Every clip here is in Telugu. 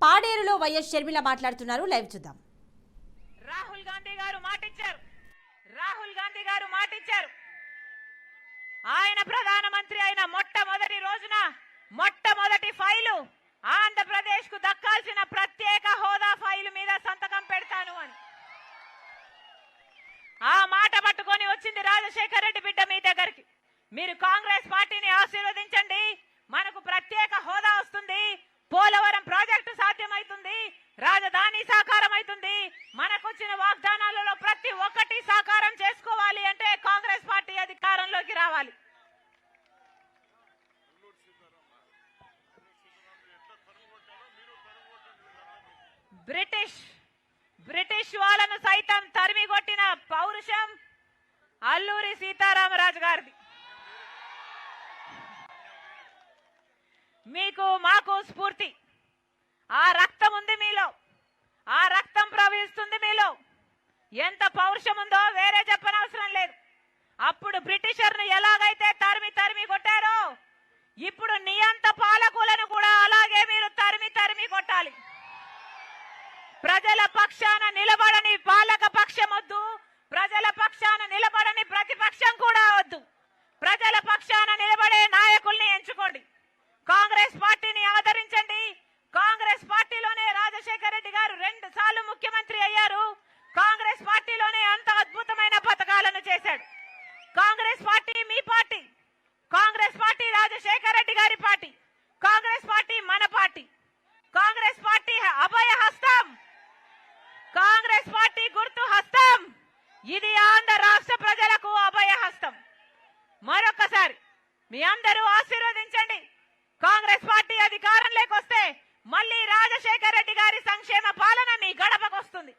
పాడేరులో వైఎస్ షర్మిల మాట్లాడుతున్నారు. లైవ్ చూద్దాం. రాహుల్ గాంధీ గారు మాటిచ్చారు. ఆయన ప్రధానమంత్రి అయిన మొట్టమొదటి రోజున మొట్టమొదటి ఫైలు ఆంధ్రప్రదేశ్ కు దక్కాల్సిన ప్రత్యేక హోదా ఫైలు మీద సంతకం పెడతాను అని ఆ మాట పట్టుకొని వచ్చింది రాజశేఖర రెడ్డి బిడ్డ మీ దగ్గరికి. మీరు కాంగ్రెస్ పార్టీని ఆశీర్వదించండి, మనకు ప్రత్యేక హోదా వస్తుంది, పోలవరం ప్రాజెక్టు సాధ్యమవుతుంది, రాజధాని సాకారం అవుతుంది, మనకొచ్చిన వాగ్దానాలలో ప్రతి ఒక్కటి సాకారం చేసుకోవాలి అంటే కాంగ్రెస్ పార్టీ అధికారంలోకి రావాలి. బ్రిటిష్ వాళ్ళను సైతం తరిమి కొట్టిన పౌరుషం అల్లూరి సీతారామరాజు గారిది. మీకు మాకు స్ఫూర్తి, ఆ రక్తం ఉంది మీలో, ఆ రక్తం ప్రవహిస్తుంది మీలో. ఎంత పౌరుషం ఉందో వేరే చెప్పనవసరం లేదు. అప్పుడు బ్రిటిషర్ను ఎలాగైతే తరిమి కొట్టారో ఇప్పుడు నియంత పాలకులను కూడా అలాగే మీరు తరిమి కొట్టాలి. ప్రజల పక్షాన నిలబడని పాలక పక్షం వద్దు, ప్రజల పక్షాన నిలబడని ప్రతిపక్షం కూడా వద్దు. ప్రజల పక్షాన నిలబడే నాయకుల్ని ఎంచుకోండి. కాంగ్రెస్ పార్టీని ఆదరించండి. కాంగ్రెస్ పార్టీలోనే రాజశేఖర రెడ్డి గారు 2 సార్లు ముఖ్యమంత్రి అయ్యారు. కాంగ్రెస్ పార్టీలోనే అంత అద్భుతమైన పథకాలను చేశాడు. కాంగ్రెస్ పార్టీ మీ పార్టీ, కాంగ్రెస్ పార్టీ రాజశేఖర రెడ్డి గారి పార్టీ, కాంగ్రెస్ పార్టీ మన పార్టీ. కాంగ్రెస్ పార్టీ అభయ హస్తం, కాంగ్రెస్ పార్టీ గుర్తు హస్తం. ఇది ఆంధ్ర రాష్ట్ర ప్రజలకు అభయ హస్తం. మరొకసారి మీ అందరూ ఆశీర్వదించండి. కాంగ్రెస్ పార్టీ అధికారంలోకి వస్తే మళ్ళీ రాజశేఖర రెడ్డి గారి సంక్షేమ పాలన మీ గడపకు వస్తుంది.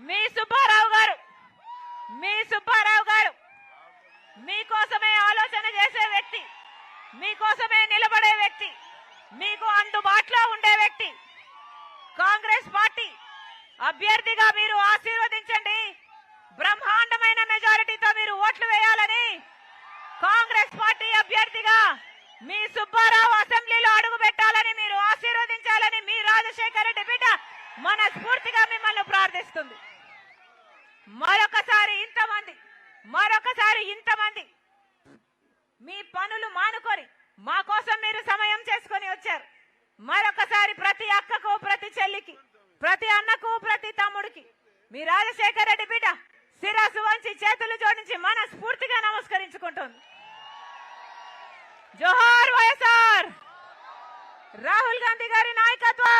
మీ సుబ్బారావు గారు మీకోసమే ఆలోచన చేసే వ్యక్తి, మీకోసమే నిలబడే వ్యక్తి, మీకు అందుబాటులో ఉండే వ్యక్తి. కాంగ్రెస్ పార్టీ అభ్యర్థిగా మీరు ఆశీర్వదించండి. బ్రహ్మాండమైన మెజారిటీతో మీరు ఓట్లు వేయాలని, కాంగ్రెస్ పార్టీ అభ్యర్థిగా మీ సుబ్బారావు అసెంబ్లీలో అడుగు పెట్టాలని మీరు ఆశీర్వదించాలని మీ రాజశేఖర రెడ్డి బిడ్డ మనస్ఫూర్తిగా మిమ్మల్ని ప్రార్థిస్తుంది. మరొకసారి ఇంతమంది మీ పనులు మానుకొని మా కోసం మీరు సమయం చేసుకొని వచ్చారు. మరొకసారి ప్రతి అక్కకు, ప్రతి చెల్లికి, ప్రతి అన్నకు, ప్రతి తమ్ముడికి మీ రాజశేఖర రెడ్డి బిడ్డ శిరస్సు వంచి చేతులు జోడించి మనస్ఫూర్తిగా నమస్కరించుకుంటుంది. జోహార్ వైఎస్ఆర్, రాహుల్ గాంధీ గారి నాయకత్వం.